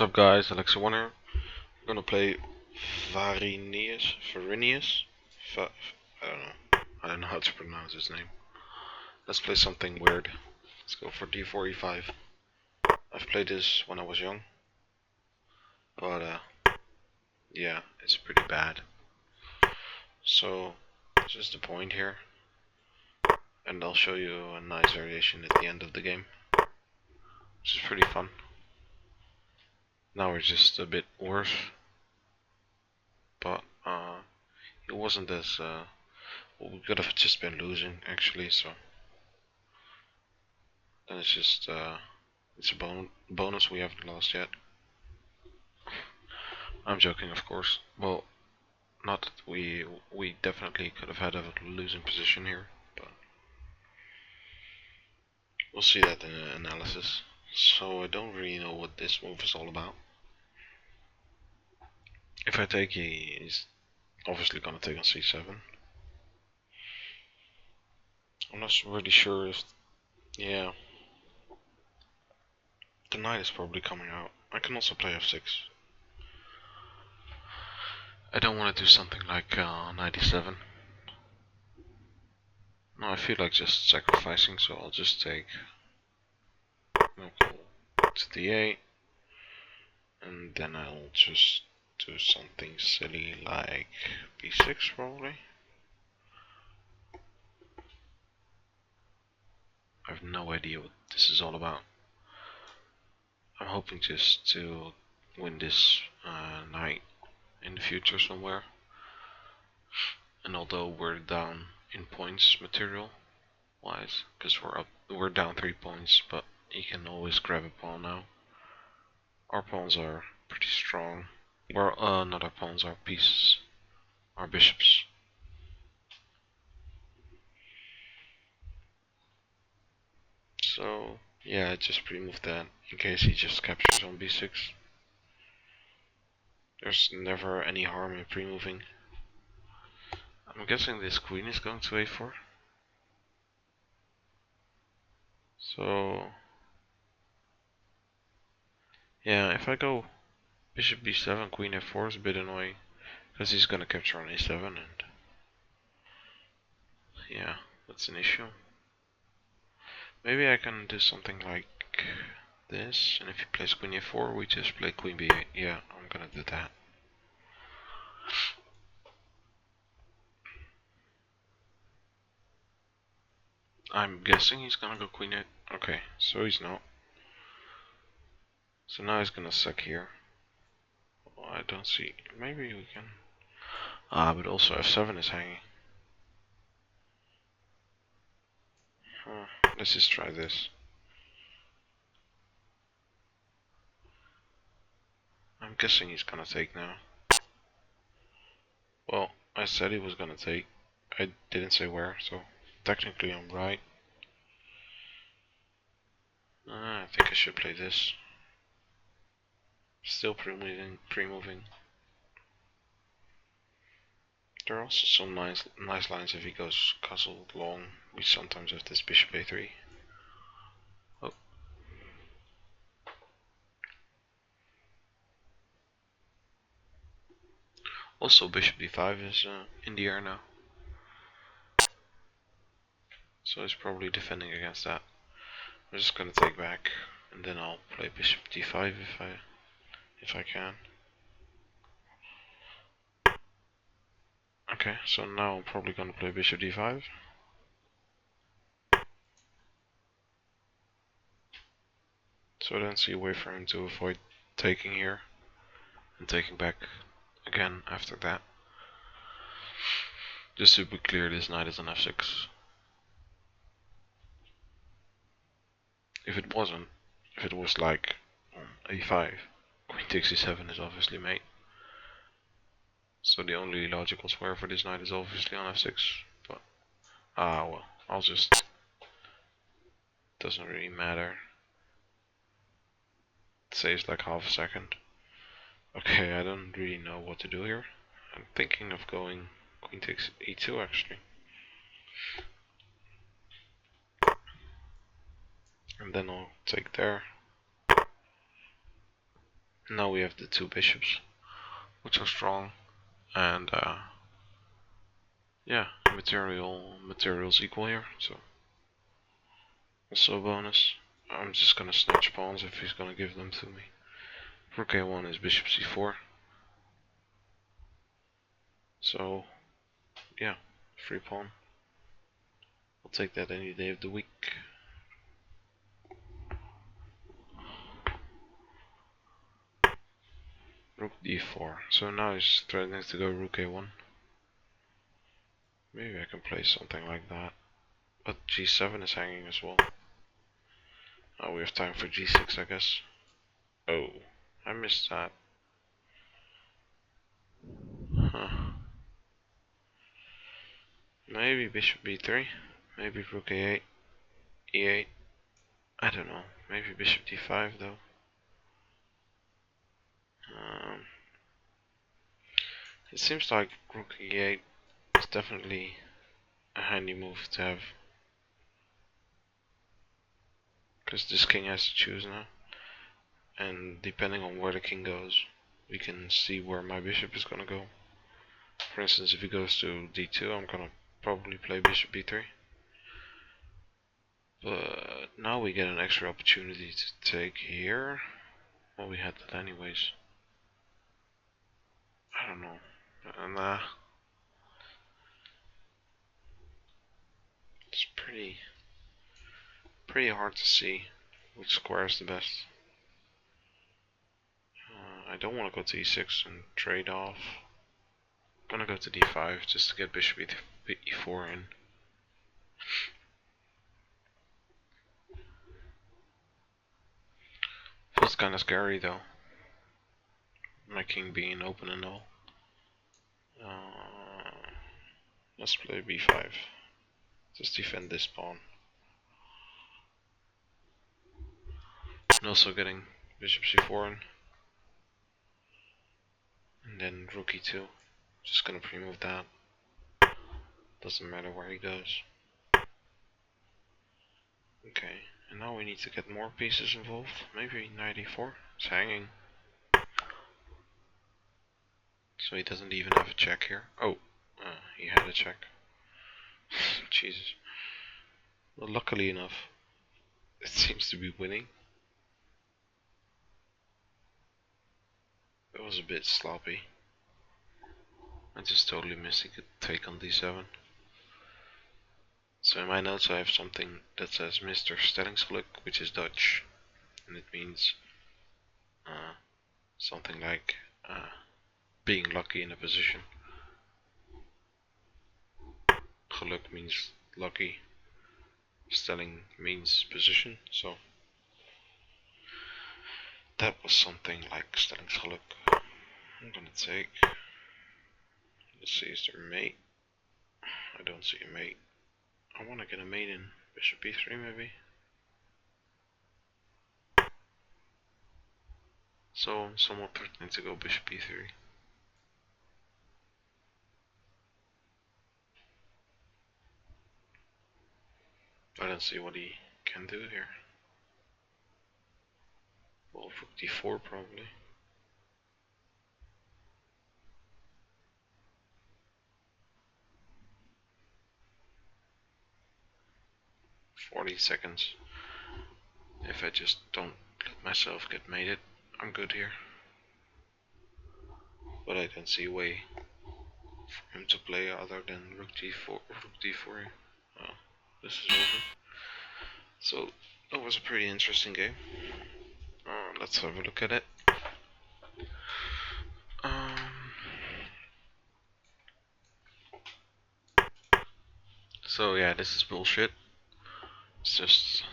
What's up guys, alexy1 here. I'm gonna play Varinius. I don't know how to pronounce his name. Let's play something weird. Let's go for d4 e5. I've played this when I was young, but yeah, it's pretty bad. So this is the point here, and I'll show you a nice variation at the end of the game, which is pretty fun. Now we're just a bit worse, but it wasn't as well, we could have just been losing actually, so then it's just it's a bonus, we haven't lost yet. I'm joking, of course. Well, not that we definitely could have had a losing position here, but we'll see that in the analysis. So I don't really know what this move is all about. If I take, he's obviously gonna take on c7. I'm not really sure if, yeah, the knight is probably coming out. I can also play f6. I don't want to do something like knight e7. No, I feel like just sacrificing, so I'll just take to d8, and then I'll just do something silly like b6 probably. I have no idea what this is all about. I'm hoping just to win this knight in the future somewhere. And although we're down in points material wise, because we're down 3 points, but he can always grab a pawn now. Our pawns are pretty strong. Well, not our pawns, our pieces, our bishops. So yeah, I just pre-moved that in case he just captures on b6. There's never any harm in pre-moving. I'm guessing this queen is going to a4. So yeah, if I go bishop b7, queen f4 is a bit annoying, because he's gonna capture on a7, and yeah, that's an issue. Maybe I can do something like this, and if he plays queen a4, we just play queen b8. Yeah, I'm gonna do that. I'm guessing he's gonna go queen 8. Okay, so he's not. So now he's gonna suck here. Oh, I don't see. Maybe we can. But also f7 is hanging. Let's just try this. I'm guessing he's gonna take now. Well, I said he was gonna take. I didn't say where, so technically I'm right. I think I should play this. Still pre-moving. There are also some nice lines if he goes castle long. We sometimes have this bishop a3. Oh. Also bishop d5 is in the air now. So he's probably defending against that. I'm just gonna take back, and then I'll play bishop d5 if I can. Okay, so now I'm probably gonna play bishop d5. So I don't see a way for him to avoid taking here and taking back again after that. Just to be clear, this knight is on f6. If it wasn't, if it was like on a5, queen takes e7 is obviously mate. So the only logical square for this knight is obviously on f6, but well, I'll just, doesn't really matter. It saves like half a second. Okay, I don't really know what to do here. I'm thinking of going queen takes e2 actually. And then I'll take there. Now we have the two bishops, which are strong, and yeah, materials equal here, so also a bonus. I'm just gonna snatch pawns if he's gonna give them to me. Rook a1 is bishop c4. So yeah, free pawn. I'll take that any day of the week. Rook d4. So now he's threatening to go rook a1. Maybe I can play something like that. But g7 is hanging as well. Oh, we have time for g6, I guess. Oh, I missed that. Huh. Maybe bishop b3. Maybe rook a8. e8. I don't know. Maybe bishop d5 though. It seems like rook e8 is definitely a handy move to have. Because this king has to choose now. And depending on where the king goes, we can see where my bishop is gonna go. For instance, if he goes to d2, I'm gonna probably play bishop b3. But now we get an extra opportunity to take here. Well, we had that anyways. I don't know. Nah. It's pretty hard to see which square is the best. I don't want to go to e6 and trade off. I'm gonna go to d5 just to get bishop e4 in. Feels kinda scary though. My king being open and all. Let's play b5. Just defend this pawn. And also getting bishop c4 in. And then rook e2. Just gonna pre-move that. Doesn't matter where he goes. Okay, and now we need to get more pieces involved. Maybe knight e4. It's hanging. So he doesn't even have a check here. Oh, he had a check. Jesus. Well, luckily enough, it seems to be winning. It was a bit sloppy. I just totally missed. He could take on d7. So in my notes I have something that says Mr. Stellingsgeluk, which is Dutch, and it means something like being lucky in a position. Geluk means lucky. Stelling means position, so that was something like Stellingsgeluk. I'm gonna take. Let's see, is there a mate? I don't see a mate. I wanna get a mate in bishop b3 maybe. So I'm somewhat threatening to go bishop b3. I don't see what he can do here. Well, rook d4 probably. 40 seconds. If I just don't let myself get mated, I'm good here. But I don't see a way for him to play other than rook d4. Oh, this is over. So that was a pretty interesting game. Let's have a look at it. So yeah, this is bullshit. It's just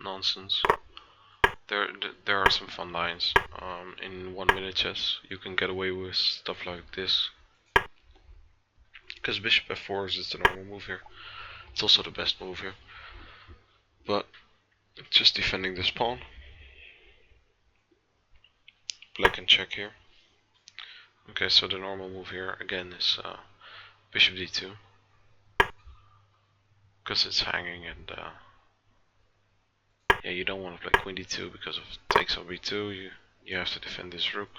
nonsense. There are some fun lines. In 1 minute chess, you can get away with stuff like this. Because bishop f4 is just the normal move here. It's also the best move here. But just defending this pawn. Black can check here. Okay, so the normal move here again is bishop d2. Because it's hanging and yeah, you don't want to play queen d2 because if it takes on b2, you have to defend this rook.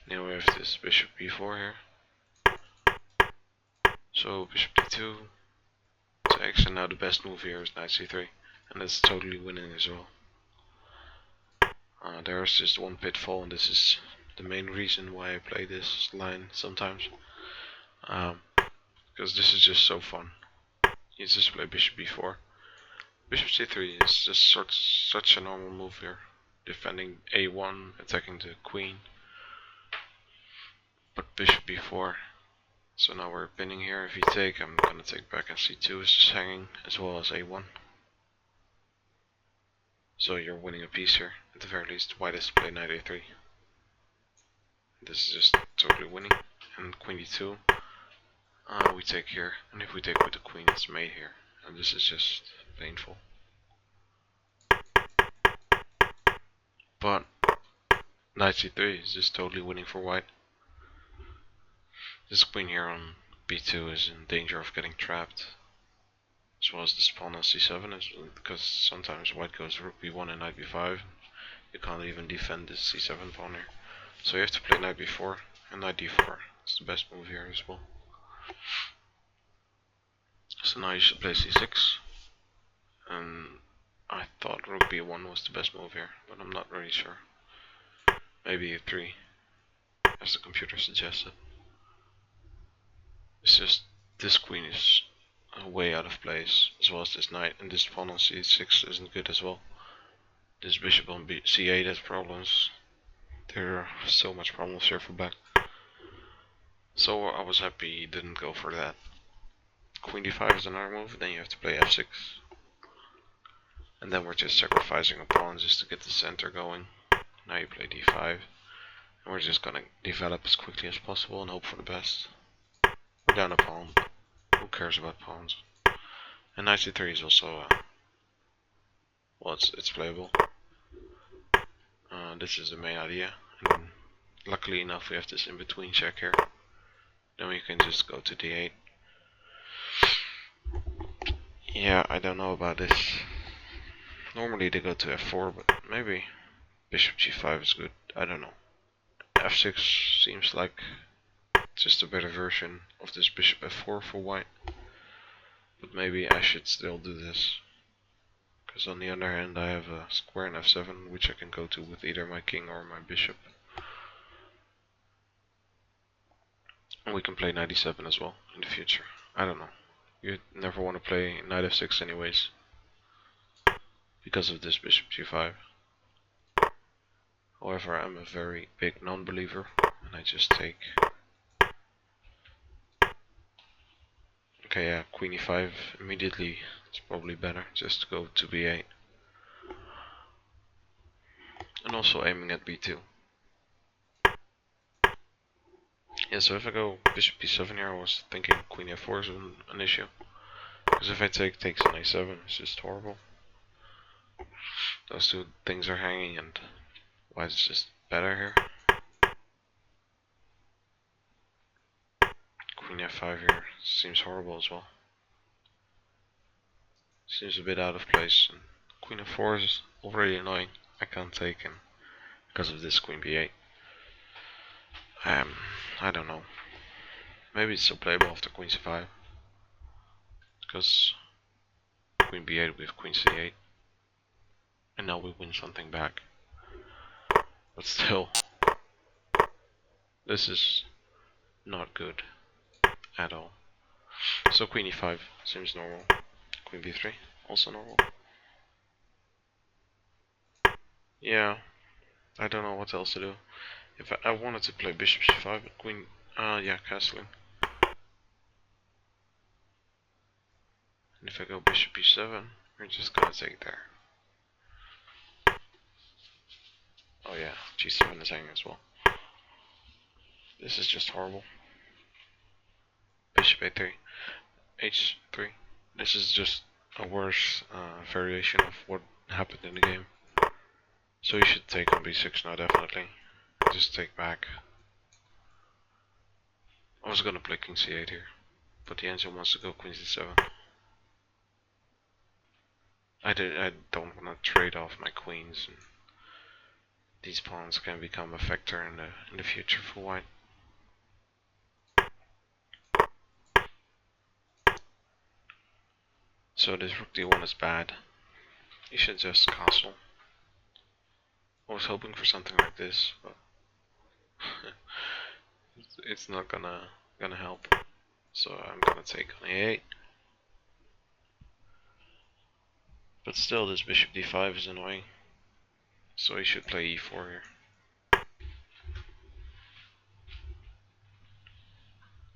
Now we have this bishop b4 here. So bishop d2 takes, and now the best move here is knight c3, and that's totally winning as well. There's just one pitfall, and this is the main reason why I play this line sometimes. Because this is just so fun. You just play bishop b4. Bishop c3 is just such a normal move here. Defending a1, attacking the queen. But bishop b4. So now we're pinning here. If you take, I'm gonna take back, and c2 is just hanging, as well as a1. So you're winning a piece here, at the very least. White has to play knight a3. This is just totally winning. And queen d2. We take here, and if we take with the queen, it's mate here. And this is just painful. But knight c3 is just totally winning for white. This queen here on b2 is in danger of getting trapped, as well as this pawn on c7, because sometimes white goes rook b1 and knight b5. You can't even defend this c7 pawn here. So you have to play knight b4 and knight d4. It's the best move here as well. So now you should play c6. And I thought rook b1 was the best move here, but I'm not really sure. Maybe a3, as the computer suggested. It's just this queen is way out of place, as well as this knight, and this pawn on c6 isn't good as well. This bishop on c8 has problems. There are so much problems here for black. So I was happy he didn't go for that. Queen d5 is another move, then you have to play f6. And then we're just sacrificing a pawn just to get the center going. Now you play d5. And we're just gonna develop as quickly as possible and hope for the best. We're down a pawn. Who cares about pawns? And knight c3 is also, well, it's playable. This is the main idea. And luckily enough, we have this in between check here. Then we can just go to d8. Yeah, I don't know about this. Normally they go to f4, but maybe bishop g5 is good. I don't know. f6 seems like just a better version of this bishop f4 for white. But maybe I should still do this. Because on the other hand I have a square in f7, which I can go to with either my king or my bishop. And we can play knight e7 as well in the future. I don't know. You never want to play knight f6 anyways, because of this bishop g5. However, I'm a very big non-believer, and I just take. Okay, yeah, queen e5 immediately. It's probably better just to go to b8. And also aiming at b2. Yeah, so if I go bishop b7 here, I was thinking queen f4 is an issue. Because if I takes on a7, it's just horrible. Those two things are hanging, and white is just better here. Queen f5 here seems horrible as well. Seems a bit out of place. And queen f4 is already annoying. I can't take him because of this queen b8. I don't know. Maybe it's still playable after queen c5. Because queen b8 with queen c8. And now we win something back. But still, this is not good at all. So queen e5 seems normal. Queen b3 also normal. Yeah, I don't know what else to do. If I wanted to play bishop c5, but queen, yeah, castling. And if I go bishop b7, we're just gonna take there. Oh yeah, g7 is hanging as well. This is just horrible. Bishop a3, h3. This is just a worse variation of what happened in the game. So you should take on b6 now, definitely. Just take back. I was gonna play king c8 here, but the engine wants to go queen c7. I don't want to trade off my queens. these pawns can become a factor in the future for white. So this rook d1 is bad. You should just castle. I was hoping for something like this, but it's not gonna help. So I'm gonna take on a8. But still, this bishop d5 is annoying. So he should play e4 here.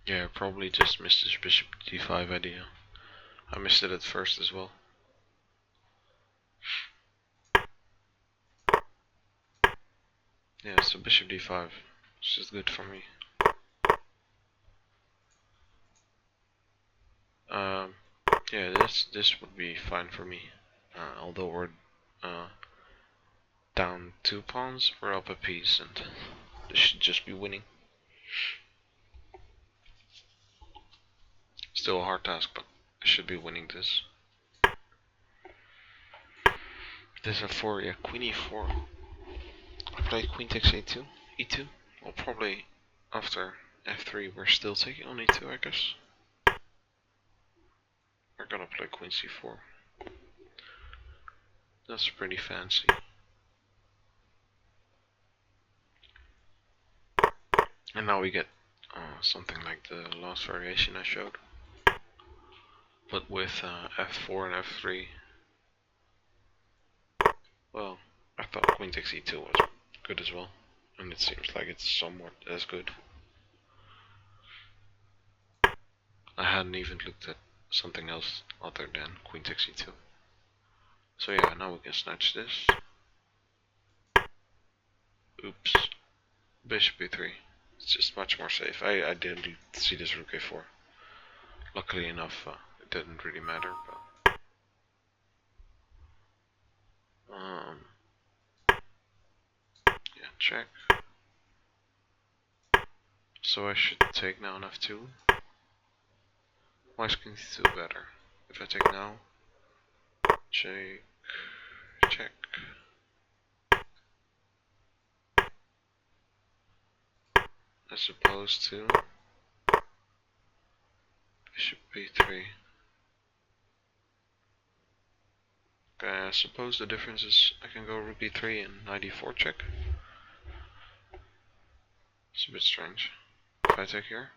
Yeah, I probably just missed this bishop d5 idea. I missed it at first as well. Yeah, so bishop d5, which is good for me. Yeah, this would be fine for me. Although we're down 2 pawns, we're up a piece, and this should just be winning. Still a hard task, but I should be winning this. This f4, yeah, queen e4. I play queen takes a2, e2. Well, probably after f3 we're still taking on e2, I guess. We're gonna play queen c4. That's pretty fancy. And now we get something like the last variation I showed, but with f4 and f3. Well, I thought queen takes e2 was good as well, and it seems like it's somewhat as good. I hadn't even looked at something else other than queen takes e2. So yeah, now we can snatch this. Oops. Bishop e3. It's just much more safe. I didn't see this rook a4. Luckily enough, it didn't really matter, but yeah, check. So I should take now on f2. Why is king c2 better? If I take now, check, check. As opposed to bishop b3. Okay, I suppose the difference is I can go rook b3 and knight e4 check. It's a bit strange. If I take here.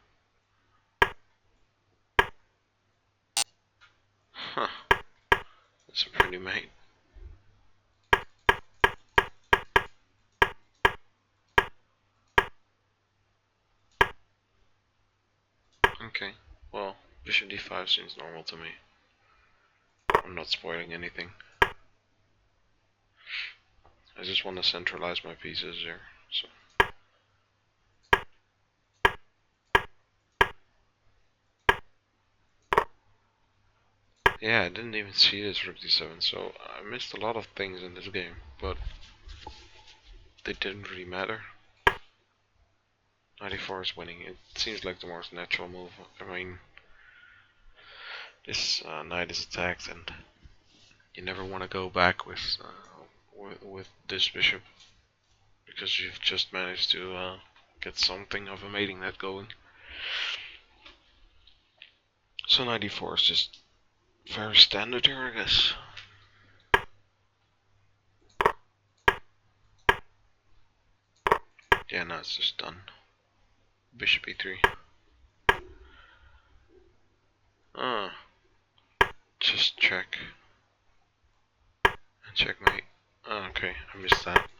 Huh. That's a pretty mate. Okay, well, bishop d5 seems normal to me. I'm not spoiling anything. I just want to centralize my pieces here, so. Yeah, I didn't even see this rook d7, so I missed a lot of things in this game, but they didn't really matter. Knight e4 is winning. It seems like the most natural move. I mean, this knight is attacked, and you never want to go back with this bishop, because you've just managed to get something of a mating net going. So knight e4 is just very standard here, I guess. Yeah, now it's just done. Bishop e3. Just check. And checkmate. Okay, I missed that.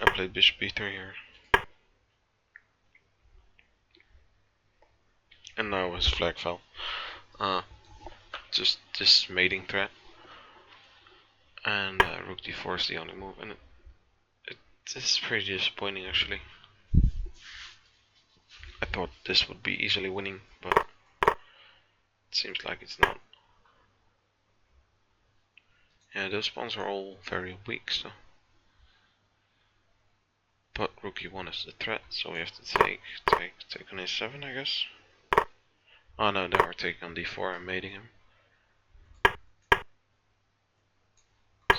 I played bishop e3 here. And now his flag fell. Just this mating threat. And rook d4 is the only move. And it's pretty disappointing, actually. I thought this would be easily winning, but it seems like it's not. Yeah, those pawns are all very weak, so. But rook e1 is the threat, so we have to take on a7, I guess. Oh no, then we're taking on d4 and mating him.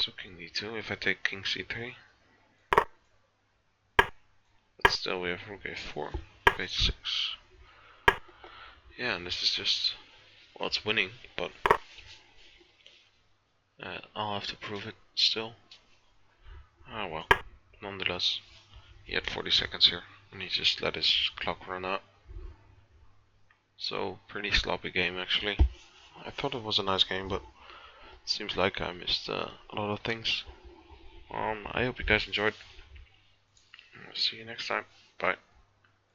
So king d2, if I take king c3. But still we have rook a4, rook h6. Yeah, and this is just, well, it's winning, but I'll have to prove it still. Ah well, nonetheless, he had 40 seconds here, and he just let his clock run out. So, pretty sloppy game actually. I thought it was a nice game, but it seems like I missed a lot of things. I hope you guys enjoyed. See you next time. Bye.